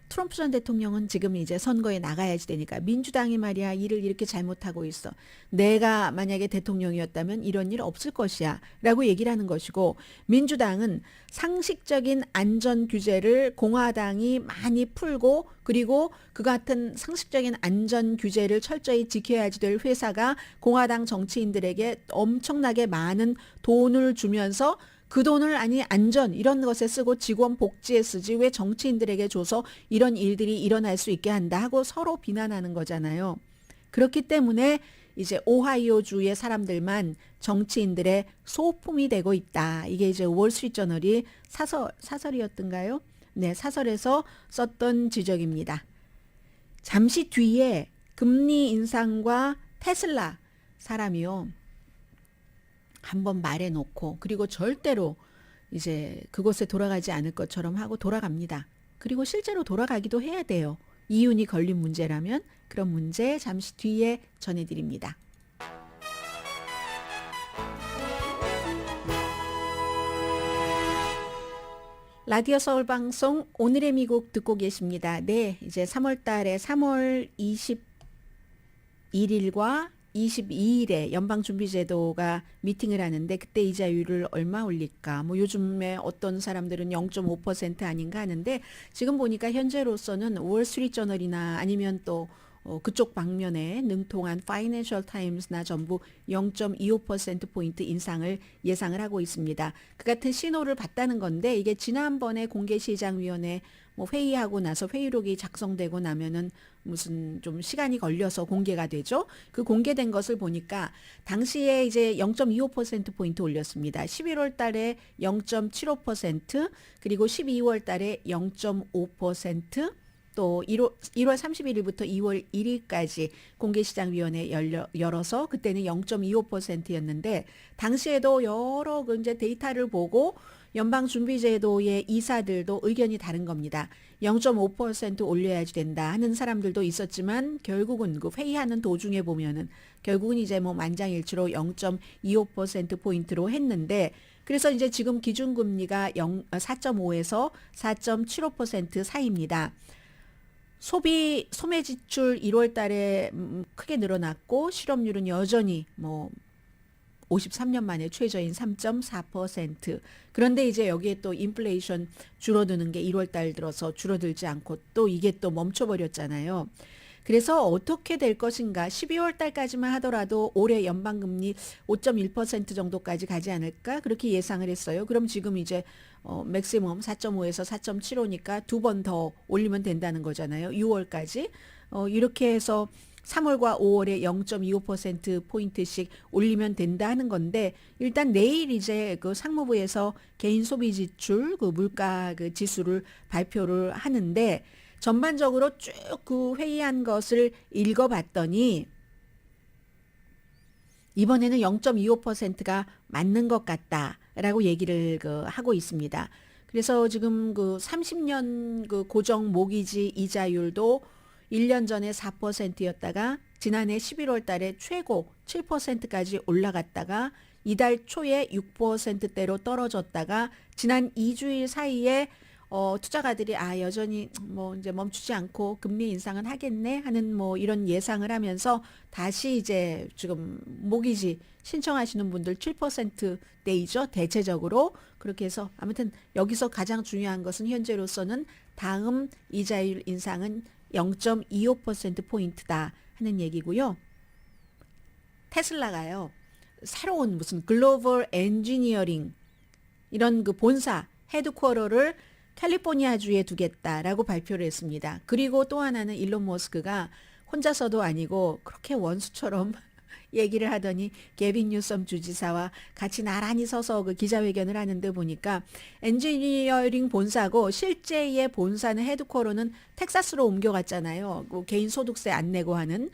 트럼프 전 대통령은 지금 이제 선거에 나가야지 되니까 민주당이 말이야 일을 이렇게 잘못하고 있어. 내가 만약에 대통령이었다면 이런 일 없을 것이야 라고 얘기를 하는 것이고 민주당은 상식적인 안전 규제를 공화당이 많이 풀고 그리고 그 같은 상식적인 안전 규제를 철저히 지켜야지 될 회사가 공화당 정치인들에게 엄청나게 많은 돈을 주면서 그 돈을 아니 안전 이런 것에 쓰고 직원 복지에 쓰지 왜 정치인들에게 줘서 이런 일들이 일어날 수 있게 한다 하고 서로 비난하는 거잖아요. 그렇기 때문에 이제 오하이오주의 사람들만 정치인들의 소품이 되고 있다. 이게 이제 월스트리트저널이 사설이었던가요? 네, 사설에서 썼던 지적입니다. 잠시 뒤에 금리 인상과 테슬라 사람이요. 한번 말해놓고 그리고 절대로 이제 그곳에 돌아가지 않을 것처럼 하고 돌아갑니다. 그리고 실제로 돌아가기도 해야 돼요. 이윤이 걸린 문제라면 그런 문제 잠시 뒤에 전해드립니다. 라디오 서울 방송 오늘의 미국 듣고 계십니다. 네, 이제 3월 달에 3월 21일과 22일에 연방준비제도가 미팅을 하는데 그때 이자율을 얼마 올릴까? 뭐 요즘에 어떤 사람들은 0.5% 아닌가 하는데 지금 보니까 현재로서는 월스트리트저널이나 아니면 또 그쪽 방면에 능통한 파이낸셜 타임스나 전부 0.25%포인트 인상을 예상을 하고 있습니다. 그 같은 신호를 봤다는 건데 이게 지난번에 공개시장위원회 뭐 회의하고 나서 회의록이 작성되고 나면은 무슨 좀 시간이 걸려서 공개가 되죠. 그 공개된 것을 보니까 당시에 이제 0.25%포인트 올렸습니다. 11월 달에 0.75% 그리고 12월 달에 0.5% 또 1월 31일부터 2월 1일까지 공개시장위원회 열어서 그때는 0.25%였는데 당시에도 여러 이제 데이터를 보고 연방준비제도의 이사들도 의견이 다른 겁니다. 0.5% 올려야지 된다 하는 사람들도 있었지만 결국은 그 회의하는 도중에 보면은 결국은 이제 뭐 만장일치로 0.25%포인트로 했는데 그래서 이제 지금 기준금리가 4.5에서 4.75% 사이입니다. 소매 지출 1월 달에 크게 늘어났고 실업률은 여전히 뭐 53년 만에 최저인 3.4%. 그런데 이제 여기에 또 인플레이션 줄어드는 게 1월 달 들어서 줄어들지 않고 또 이게 또 멈춰버렸잖아요. 그래서 어떻게 될 것인가 12월 달까지만 하더라도 올해 연방금리 5.1% 정도까지 가지 않을까 그렇게 예상을 했어요. 그럼 지금 이제 맥시멈 4.5에서 4.75니까 두 번 더 올리면 된다는 거잖아요. 6월까지. 이렇게 해서 3월과 5월에 0.25%포인트씩 올리면 된다 하는 건데 일단 내일 이제 그 상무부에서 개인 소비 지출 그 물가 그 지수를 발표를 하는데 전반적으로 쭉 그 회의한 것을 읽어봤더니 이번에는 0.25%가 맞는 것 같다라고 얘기를 하고 있습니다. 그래서 지금 그 30년 그 고정 모기지 이자율도 1년 전에 4%였다가 지난해 11월 달에 최고 7%까지 올라갔다가 이달 초에 6%대로 떨어졌다가 지난 2주일 사이에 투자가들이 여전히 뭐 이제 멈추지 않고 금리 인상은 하겠네 하는 뭐 이런 예상을 하면서 다시 이제 지금 모기지 신청하시는 분들 7%대이죠. 대체적으로 그렇게 해서 아무튼 여기서 가장 중요한 것은 현재로서는 다음 이자율 인상은 0.25%포인트다 하는 얘기고요. 테슬라가요. 새로운 무슨 글로벌 엔지니어링 이런 그 본사 헤드쿼터를 캘리포니아주에 두겠다라고 발표를 했습니다. 그리고 또 하나는 일론 머스크가 혼자서도 아니고 그렇게 원수처럼 얘기를 하더니 게빈 뉴섬 주지사와 같이 나란히 서서 그 기자회견을 하는데 보니까 엔지니어링 본사고 실제의 본사는 헤드쿼터는 텍사스로 옮겨갔잖아요. 그 개인 소득세 안 내고 하는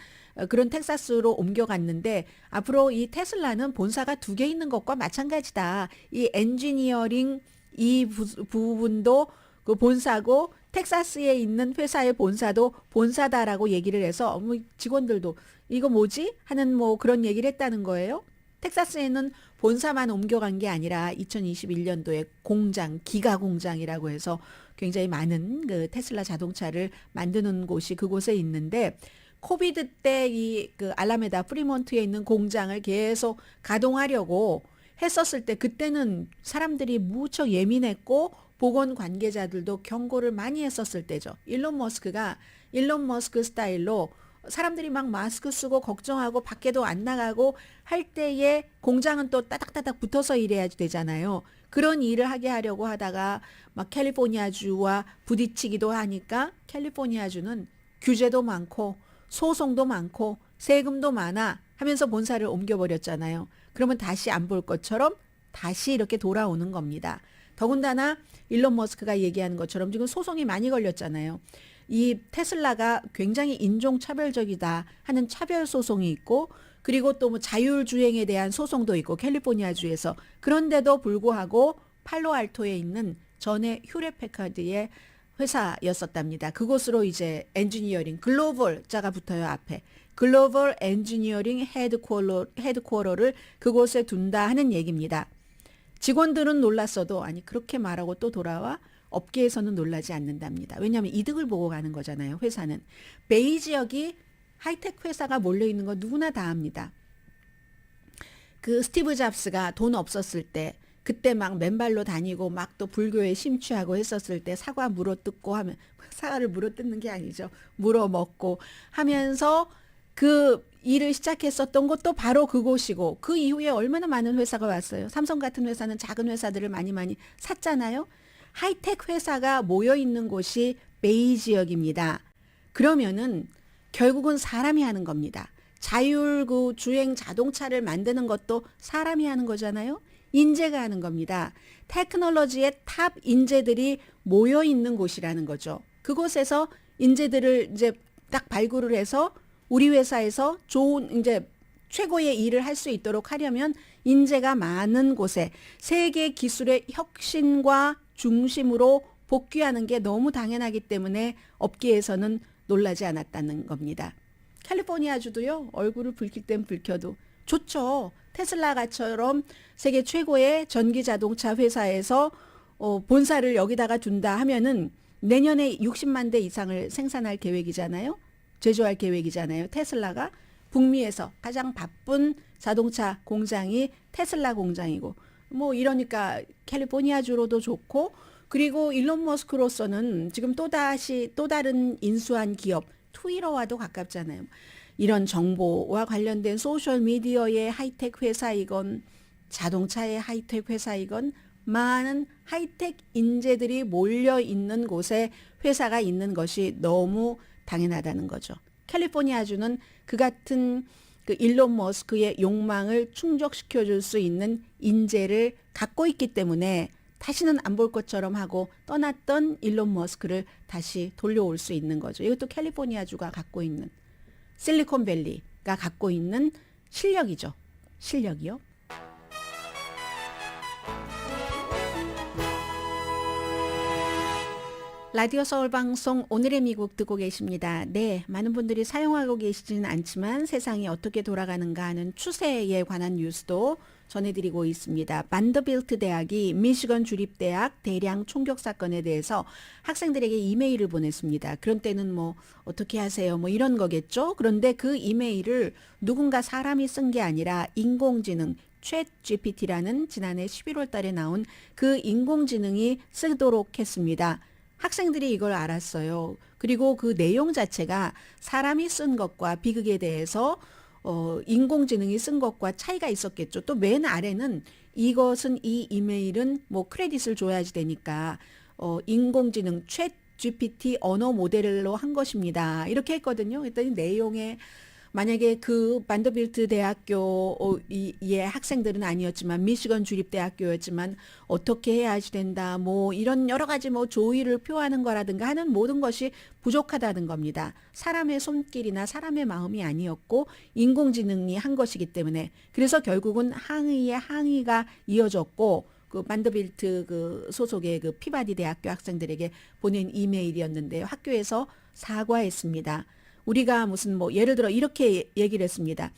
그런 텍사스로 옮겨갔는데 앞으로 이 테슬라는 본사가 두 개 있는 것과 마찬가지다. 이 엔지니어링 이 부분도 그 본사고 텍사스에 있는 회사의 본사도 본사다라고 얘기를 해서 뭐 직원들도 이거 뭐지? 하는 뭐 그런 얘기를 했다는 거예요. 텍사스에는 본사만 옮겨간 게 아니라 2021년도에 공장, 기가 공장이라고 해서 굉장히 많은 그 테슬라 자동차를 만드는 곳이 그곳에 있는데 코비드 때 이 그 알라메다 프리몬트에 있는 공장을 계속 가동하려고 했었을 때 그때는 사람들이 무척 예민했고 보건 관계자들도 경고를 많이 했었을 때죠. 일론 머스크 스타일로 사람들이 막 마스크 쓰고 걱정하고 밖에도 안 나가고 할 때에 공장은 또 따닥따닥 붙어서 일해야 되잖아요. 그런 일을 하게 하려고 하다가 막 캘리포니아주와 부딪히기도 하니까 캘리포니아주는 규제도 많고 소송도 많고 세금도 많아 하면서 본사를 옮겨버렸잖아요. 그러면 다시 안 볼 것처럼 다시 이렇게 돌아오는 겁니다. 더군다나 일론 머스크가 얘기하는 것처럼 지금 소송이 많이 걸렸잖아요. 이 테슬라가 굉장히 인종차별적이다 하는 차별 소송이 있고 그리고 또 뭐 자율주행에 대한 소송도 있고 캘리포니아주에서 그런데도 불구하고 팔로알토에 있는 전에 휴렛패카드의 회사였었답니다. 그곳으로 이제 엔지니어링 글로벌 자가 붙어요 앞에. 글로벌 엔지니어링 헤드쿼터를 그곳에 둔다 하는 얘기입니다. 직원들은 놀랐어도 아니 그렇게 말하고 또 돌아와 업계에서는 놀라지 않는답니다. 왜냐하면 이득을 보고 가는 거잖아요. 회사는. 베이 지역이 하이텍 회사가 몰려있는 거 누구나 다 압니다. 그 스티브 잡스가 돈 없었을 때 그때 막 맨발로 다니고 막 또 불교에 심취하고 했었을 때 사과 물어뜯고 하면 사과를 물어뜯는 게 아니죠. 물어먹고 하면서 그 일을 시작했었던 것도 바로 그곳이고 그 이후에 얼마나 많은 회사가 왔어요. 삼성 같은 회사는 작은 회사들을 많이 샀잖아요. 하이텍 회사가 모여있는 곳이 베이 지역입니다. 그러면은 결국은 사람이 하는 겁니다. 자율 그 주행 자동차를 만드는 것도 사람이 하는 거잖아요. 인재가 하는 겁니다. 테크놀로지의 탑 인재들이 모여 있는 곳이라는 거죠. 그곳에서 인재들을 이제 딱 발굴을 해서 우리 회사에서 좋은 이제 최고의 일을 할 수 있도록 하려면 인재가 많은 곳에 세계 기술의 혁신과 중심으로 복귀하는 게 너무 당연하기 때문에 업계에서는 놀라지 않았다는 겁니다. 캘리포니아주도요. 얼굴을 붉힐 땐 붉혀도 좋죠. 테슬라가처럼 세계 최고의 전기 자동차 회사에서 본사를 여기다가 둔다 하면은 내년에 60만 대 이상을 생산할 계획이잖아요. 제조할 계획이잖아요. 테슬라가 북미에서 가장 바쁜 자동차 공장이 테슬라 공장이고 뭐 이러니까 캘리포니아주로도 좋고 그리고 일론 머스크로서는 지금 또 다른 인수한 기업 트위터와도 가깝잖아요. 이런 정보와 관련된 소셜미디어의 하이텍 회사이건 자동차의 하이텍 회사이건 많은 하이텍 인재들이 몰려 있는 곳에 회사가 있는 것이 너무 당연하다는 거죠. 캘리포니아주는 그 같은 그 일론 머스크의 욕망을 충족시켜 줄 수 있는 인재를 갖고 있기 때문에 다시는 안 볼 것처럼 하고 떠났던 일론 머스크를 다시 돌려올 수 있는 거죠. 이것도 캘리포니아주가 갖고 있는 실리콘밸리가 갖고 있는 실력이죠. 실력이요. 라디오 서울 방송 오늘의 미국 듣고 계십니다. 네, 많은 분들이 사용하고 계시지는 않지만 세상이 어떻게 돌아가는가 하는 추세에 관한 뉴스도 전해드리고 있습니다. 반더빌트 대학이 미시건 주립대학 대량 총격 사건에 대해서 학생들에게 이메일을 보냈습니다. 그런 때는 뭐 어떻게 하세요? 뭐 이런 거겠죠. 그런데 그 이메일을 누군가 사람이 쓴 게 아니라 인공지능 챗 GPT라는 지난해 11월 달에 나온 그 인공지능이 쓰도록 했습니다. 학생들이 이걸 알았어요. 그리고 그 내용 자체가 사람이 쓴 것과 비극에 대해서 인공지능이 쓴 것과 차이가 있었겠죠. 또 맨 아래는 이것은 이 이메일은 뭐 크레딧을 줘야지 되니까 인공지능 챗 GPT 언어 모델로 한 것입니다. 이렇게 했거든요. 그랬더니 내용에 만약에 그 반더빌트 대학교의 학생들은 아니었지만 미시건 주립대학교였지만 어떻게 해야지 된다. 뭐 이런 여러 가지 뭐 조의를 표하는 거라든가 하는 모든 것이 부족하다는 겁니다. 사람의 손길이나 사람의 마음이 아니었고 인공지능이 한 것이기 때문에 그래서 결국은 항의에 항의가 이어졌고 그 반더빌트 그 소속의 그 피바디 대학교 학생들에게 보낸 이메일이었는데요. 학교에서 사과했습니다. 우리가 무슨 뭐 예를 들어 이렇게 얘기를 했습니다.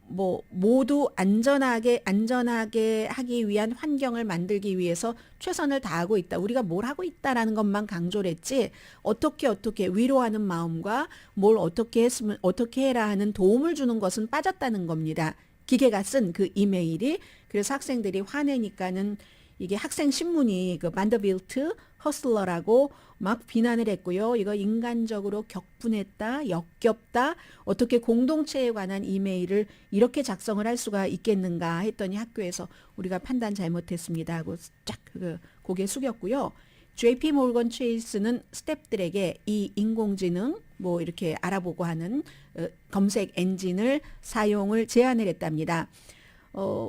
뭐 모두 안전하게 하기 위한 환경을 만들기 위해서 최선을 다하고 있다. 우리가 뭘 하고 있다라는 것만 강조를 했지 어떻게 위로하는 마음과 뭘 어떻게 했으면 어떻게 해라 하는 도움을 주는 것은 빠졌다는 겁니다. 기계가 쓴 그 이메일이. 그래서 학생들이 화내니까는 이게 학생 신문이 그 반더빌트 허슬러라고 막 비난을 했고요. 이거 인간적으로 격분했다, 역겹다. 어떻게 공동체에 관한 이메일을 이렇게 작성을 할 수가 있겠는가 했더니 학교에서 우리가 판단 잘못했습니다 하고 쫙 고개 숙였고요. JP 모건 체이스는 스태프들에게 이 인공지능 뭐 이렇게 알아보고 하는 검색 엔진을 사용을 제안을 했답니다.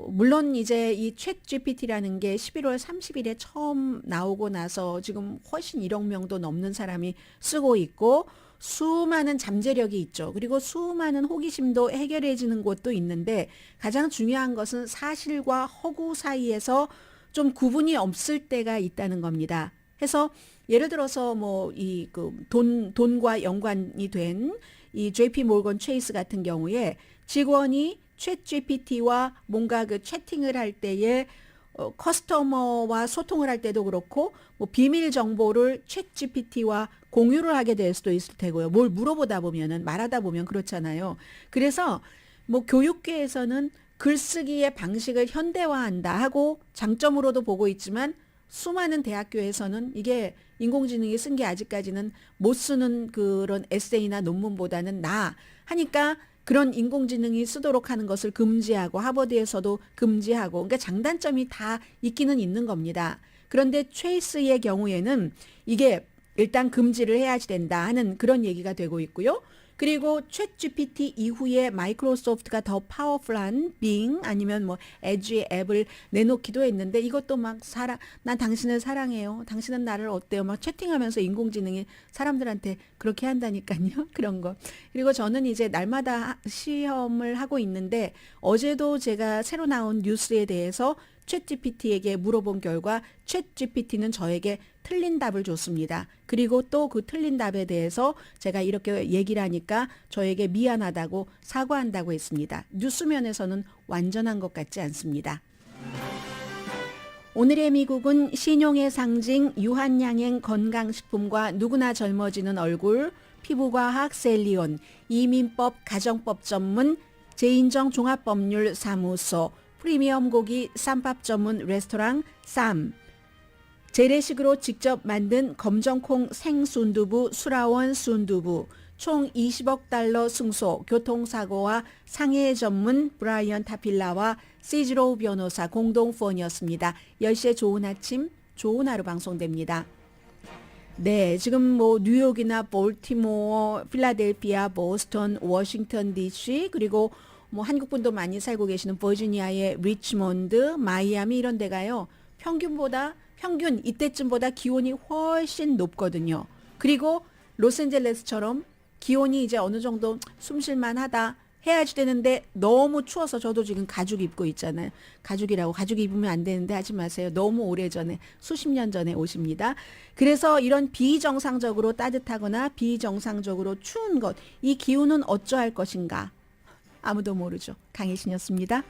물론 이제 이 챗 GPT라는 게 11월 30일에 처음 나오고 나서 지금 훨씬 1억 명도 넘는 사람이 쓰고 있고 수많은 잠재력이 있죠. 그리고 수많은 호기심도 해결해지는 곳도 있는데 가장 중요한 것은 사실과 허구 사이에서 좀 구분이 없을 때가 있다는 겁니다. 해서 예를 들어서 뭐 이 그 돈과 연관이 된 이 JP 모건 체이스 같은 경우에 직원이 챗 GPT와 뭔가 그 채팅을 할 때에 커스터머와 소통을 할 때도 그렇고 뭐 비밀 정보를 챗 GPT와 공유를 하게 될 수도 있을 테고요. 뭘 물어보다 보면은 말하다 보면 그렇잖아요. 그래서 뭐 교육계에서는 글쓰기의 방식을 현대화한다 하고 장점으로도 보고 있지만 수많은 대학교에서는 이게 인공지능이 쓴 게 아직까지는 못 쓰는 그런 에세이나 논문보다는 나아 하니까 그런 인공지능이 쓰도록 하는 것을 금지하고 하버드에서도 금지하고 그러니까 장단점이 다 있기는 있는 겁니다. 그런데 체이스의 경우에는 이게 일단 금지를 해야지 된다 하는 그런 얘기가 되고 있고요. 그리고 챗 GPT 이후에 마이크로소프트가 더 파워풀한 빙 아니면 뭐 에지 앱을 내놓기도 했는데 이것도 막 난 당신을 사랑해요. 당신은 나를 어때요? 막 채팅하면서 인공지능이 사람들한테 그렇게 한다니까요. 그런 거. 그리고 저는 이제 날마다 시험을 하고 있는데 어제도 제가 새로 나온 뉴스에 대해서 챗 GPT에게 물어본 결과 챗 GPT는 저에게 틀린 답을 줬습니다. 그리고 또 그 틀린 답에 대해서 제가 이렇게 얘기를 하니까 저에게 미안하다고 사과한다고 했습니다. 뉴스면에서는 완전한 것 같지 않습니다. 오늘의 미국은 신용의 상징 유한양행 건강식품과 누구나 젊어지는 얼굴, 피부과학 셀리온, 이민법 가정법 전문 제인정 종합법률 사무소, 프리미엄 고기 쌈밥 전문 레스토랑 쌈, 재래식으로 직접 만든 검정콩 생순두부 수라원 순두부 총 20억 달러 승소 교통사고와 상해 전문 브라이언 타필라와 시즈로우 변호사 공동 후원이었습니다. 10시에 좋은 아침 좋은 하루 방송됩니다. 네, 지금 뭐 뉴욕이나 볼티모어, 필라델피아, 보스턴, 워싱턴 DC 그리고 뭐 한국분도 많이 살고 계시는 버지니아의 리치몬드, 마이애미 이런 데가요. 평균 이때쯤보다 기온이 훨씬 높거든요. 그리고 로스앤젤레스처럼 기온이 이제 어느 정도 숨쉴만하다 해야지 되는데 너무 추워서 저도 지금 가죽 입고 있잖아요. 가죽 입으면 안 되는데 하지 마세요. 너무 오래전에 수십 년 전에 옷입니다. 그래서 이런 비정상적으로 따뜻하거나 비정상적으로 추운 것, 이 기운은 어쩌할 것인가? 아무도 모르죠. 강혜신이었습니다.